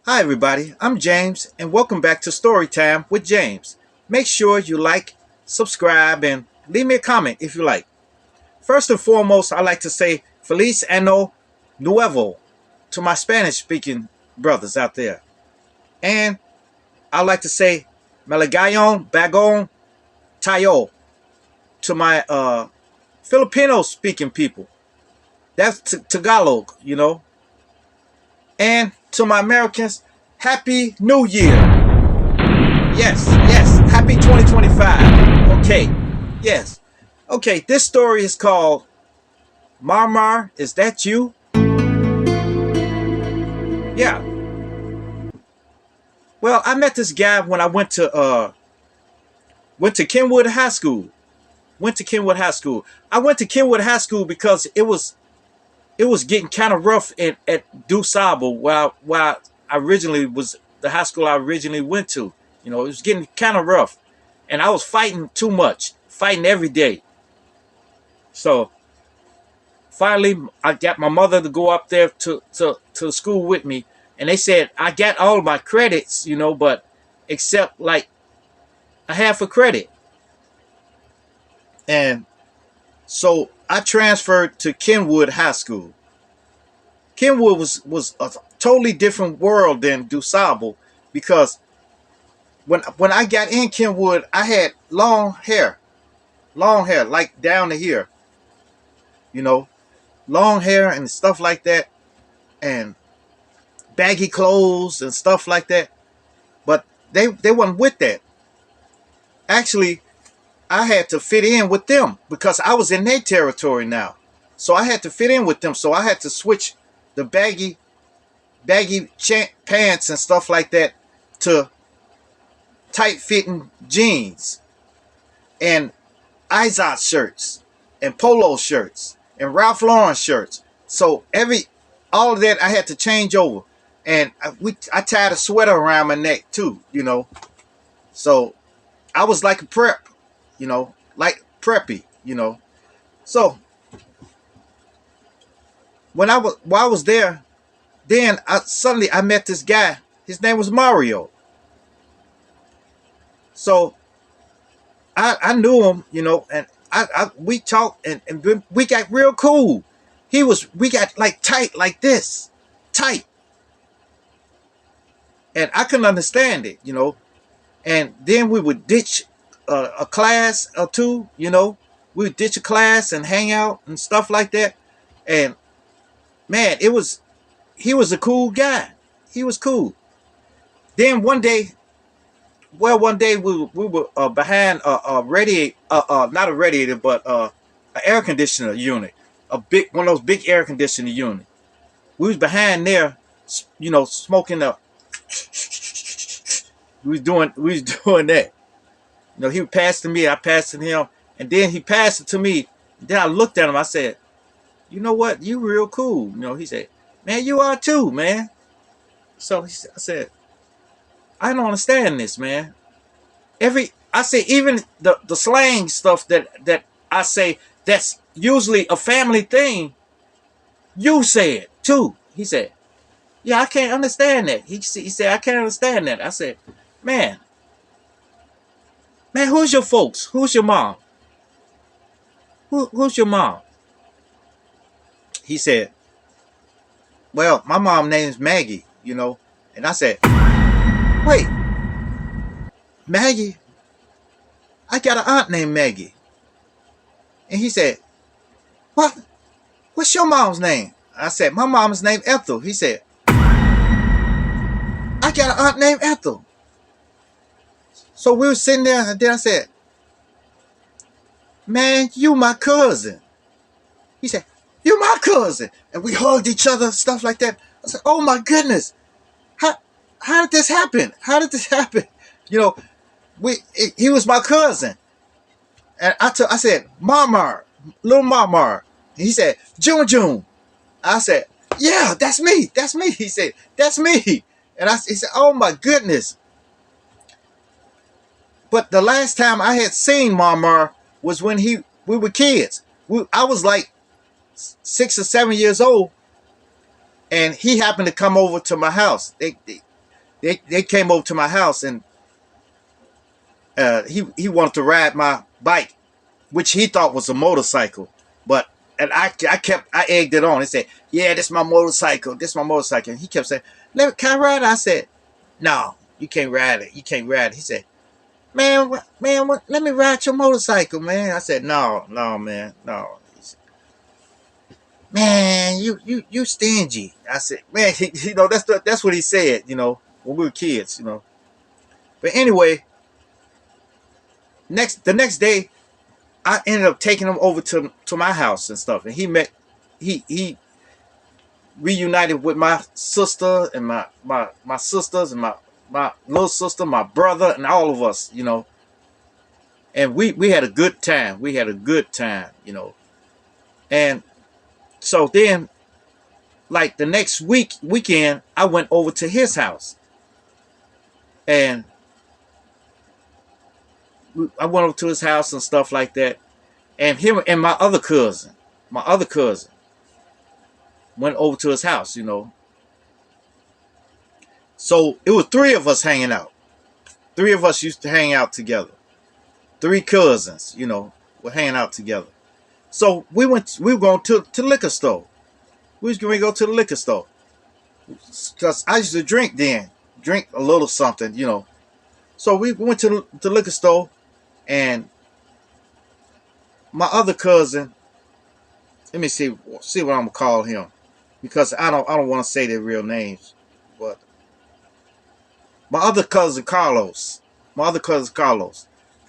Hi everybody, I'm James and welcome back to Storytime with James. Make sure you like, subscribe, and leave me a comment if you like. First and foremost, I like to say Feliz Año Nuevo to my Spanish speaking brothers out there. And I like to say Malagayon Bagong Tayo to my Filipino speaking people. That's Tagalog, And to my Americans, Happy New Year. Yes. Happy 2025. Okay. Yes. Okay, this story is called Marmar, Is That You? Yeah. Well, I met this guy when I went to Kenwood High School. I went to Kenwood High School because it was getting kind of rough at DuSable while I originally was the high school I originally went to. It was getting kind of rough. And I was fighting too much, fighting every day. So finally, I got my mother to go up there to school with me. And they said, I got all my credits, but except like a half a credit. And so I transferred to Kenwood High School. Kenwood was a totally different world than DuSable because when I got in Kenwood, I had long hair like down to here, long hair and stuff like that, and baggy clothes and stuff like that. But they wasn't with that. Actually, I had to fit in with them because I was in their territory now. So I had to fit in with them. So I had to switch the baggy pants and stuff like that to tight fitting jeans and Izod shirts and polo shirts and Ralph Lauren shirts. So all of that I had to change over. And I tied a sweater around my neck too, So I was like a prep, like preppy, So while I was there, then suddenly I met this guy. His name was Mario. So I knew him, and we talked and we got real cool. We got like tight like this, tight. And I couldn't understand it, And then we would ditch a class or two, We would ditch a class and hang out and stuff like that. And man, he was a cool guy. He was cool. Then one day we were behind a radiator, not a radiator, but an air conditioner unit, one of those big air conditioner units. We was behind there, smoking up. We was doing that. He passed to me, I passed to him, and then he passed it to me. Then I looked at him. I said, "You know what? You real cool." He said, "Man, you are too, man." So I said, "I don't understand this, man." Even the slang stuff that I say that's usually a family thing. You say it too. He said, "Yeah, I can't understand that." He said, "I can't understand that." I said, Man, who's your folks? Who's your mom? Who's your mom?" He said, "Well, my mom name's Maggie, And I said, "Wait, Maggie? I got an aunt named Maggie." And he said, "What? What's your mom's name?" I said, "My mom's name Ethel." He said, "I got an aunt named Ethel." So we were sitting there, and then I said, "Man, you my cousin." He said, "You my cousin." And we hugged each other, stuff like that. I said, "Oh my goodness. How did this happen? How did this happen?" He was my cousin. And I said, "Marmar, little Marmar." And he said, "June." I said, "Yeah, that's me. That's me." He said, "That's me." And he said, "Oh my goodness." But the last time I had seen Marmar was when we were kids. I was like 6 or 7 years old, and he happened to come over to my house. they came over to my house, and he wanted to ride my bike, which he thought was a motorcycle. But and I egged it on. He said, "Yeah, this is my motorcycle. This is my motorcycle." And he kept saying, "Can I ride it?" I said, "No, you can't ride it. You can't ride it." He said, "Man, let me ride your motorcycle, man." I said, "No, no, man, no." He said, "Man, you stingy." I said, "Man, that's what he said, when we were kids, But anyway, the next day, I ended up taking him over to my house and stuff, and he reunited with my sister and my sisters and my little sister, my brother, and all of us, and we had a good time. We had a good time. And so then, like the next weekend, I went over to his house, and I went over to his house and stuff like that. And him and my other cousin went over to his house. So it was three of us hanging out. Three of us used to hang out together. Three cousins, were hanging out together. So we were going to the liquor store. We was going to go to the liquor store. Because I used to drink then. Drink a little something. So we went to the liquor store, and my other cousin, let me see what I'm gonna call him. Because I don't want to say their real names. But my other cousin Carlos.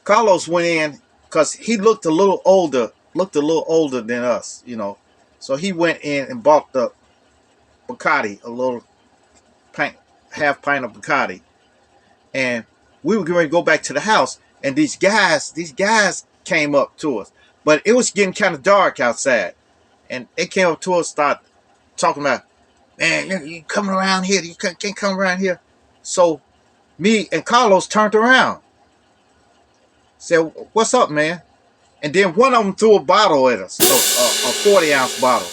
Carlos went in because he looked a little older than us. So he went in and bought the Bacardi, a little pint, half pint of Bacardi, and we were going to go back to the house. And these guys came up to us, but it was getting kind of dark outside, and they came up to us, start talking about, "Man, you coming around here? You can't come around here." So me and Carlos turned around, said, "What's up, man?" And then one of them threw a bottle at us, a 40-ounce bottle,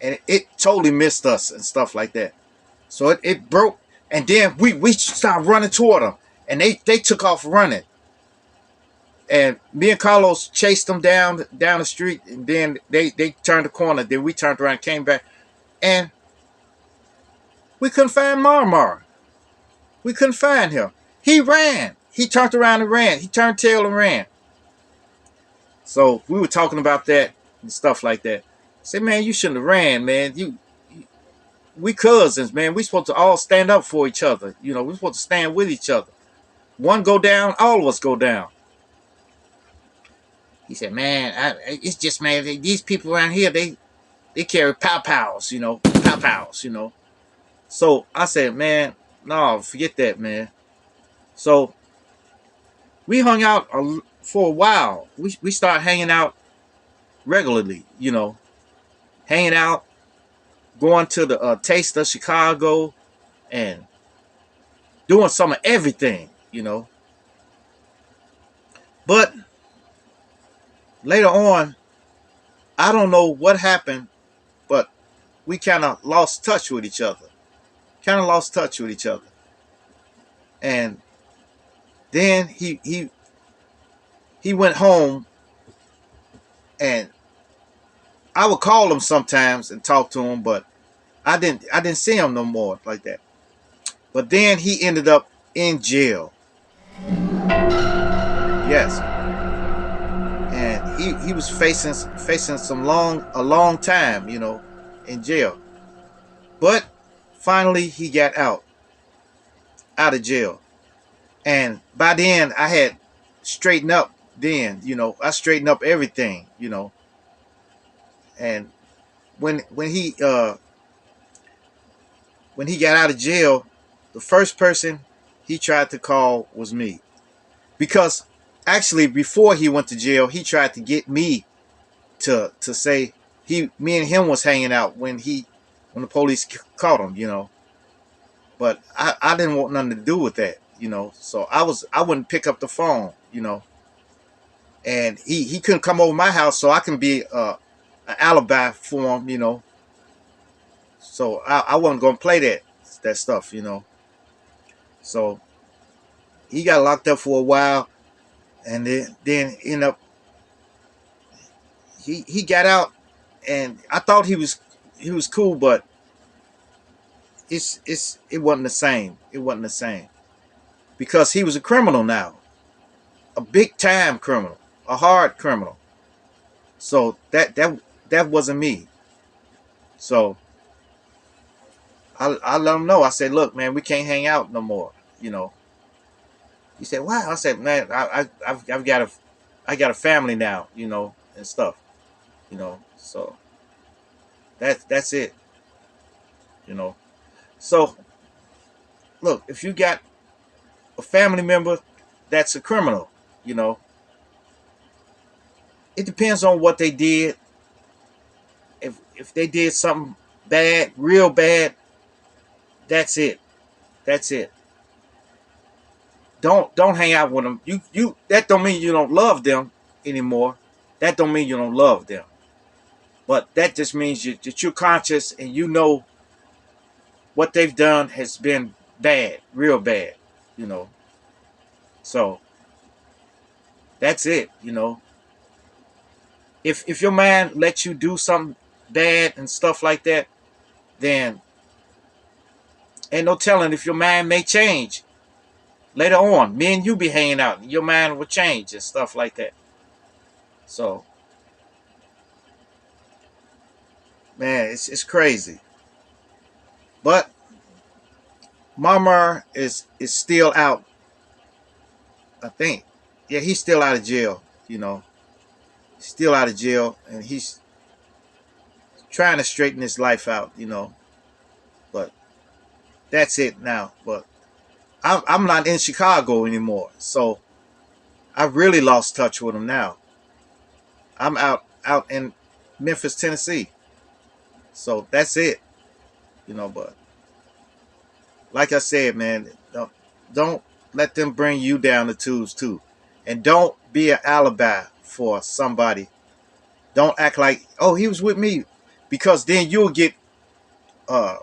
and it totally missed us and stuff like that. So it broke, and then we started running toward them, and they took off running, and me and Carlos chased them down the street, and then they turned the corner. Then we turned around, came back, and we couldn't find Marmar. We couldn't find him. He ran. He turned around and ran. He turned tail and ran. So we were talking about that and stuff like that. I said, "Man, you shouldn't have ran, man. We cousins, man. We supposed to all stand up for each other. We're supposed to stand with each other. One go down, all of us go down." He said, "Man, it's just, man, these people around here, they carry pow-pows, pow-pows. So I said, "Man, no, forget that, man." So we hung out for a while. We started hanging out regularly, hanging out, going to the Taste of Chicago, and doing some of everything. But later on, I don't know what happened, but we kind of lost touch with each other. And then he went home, and I would call him sometimes and talk to him, but I didn't see him no more like that. But then he ended up in jail. Yes. And he was facing a long time, in jail. But finally he got out of jail. And by then I had straightened up I straightened up everything. And when he got out of jail, the first person he tried to call was me. Because actually before he went to jail, he tried to get me to say me and him was hanging out when the police caught him. But I didn't want nothing to do with that. So I wouldn't pick up the phone. And he couldn't come over my house, so I can be an alibi for him. So I wasn't gonna play that stuff. So he got locked up for a while, and then end up he got out, and I thought he was cool, but it wasn't the same. It wasn't the same because he was a criminal now, a big time criminal, a hard criminal. So that wasn't me. So I let him know. I said, look, man, we can't hang out no more. You know. He said, wow. I said, man, I've got a family now. You know, and stuff. You know, so that's it. You know. So look, if you got a family member that's a criminal, you know, it depends on what they did. If they did something bad, real bad, that's it. That's it. Don't hang out with them. You that don't mean you don't love them anymore. That don't mean you don't love them. But that just means that you're conscious and you know what they've done has been bad, real bad. You know. So that's it. You know. If your man lets you do something bad and stuff like that, then ain't no telling if your mind may change later on. Me and you be hanging out, and your mind will change and stuff like that. So, man, it's crazy. But Mama is still out. I think, yeah, he's still out of jail. You know, still out of jail, and he's trying to straighten his life out. You know, but that's it now. But I'm not in Chicago anymore, so I really lost touch with him now. I'm out in Memphis, Tennessee. So that's it. You know, but like I said, man, don't let them bring you down the tubes too. And don't be an alibi for somebody. Don't act like, oh, he was with me. Because then you'll get uh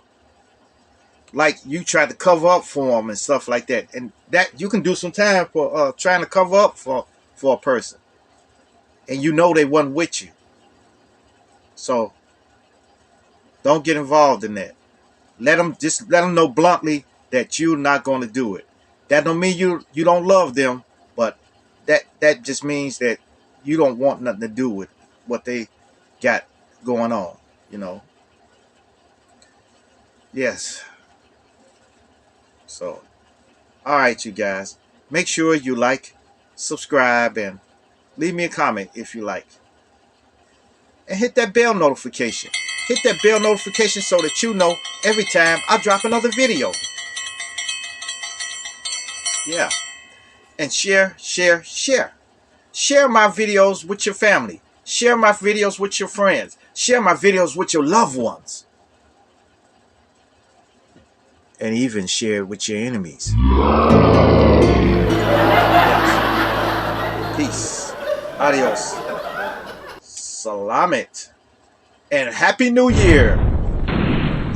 like you tried to cover up for him and stuff like that. And that you can do some time for trying to cover up for a person. And you know they wasn't with you. So don't get involved in that. Let them know bluntly that you're not going to do it. That don't mean you don't love them, but that just means that you don't want nothing to do with what they got going on. You know. Yes. So, all right, you guys. Make sure you like, subscribe, and leave me a comment if you like. And hit that bell notification. Hit that bell notification so that you know every time I drop another video. Yeah. And share, share, share. Share my videos with your family. Share my videos with your friends. Share my videos with your loved ones. And even share it with your enemies. Yes. Peace. Adios. Salamat. And Happy New Year.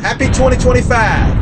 Happy 2025.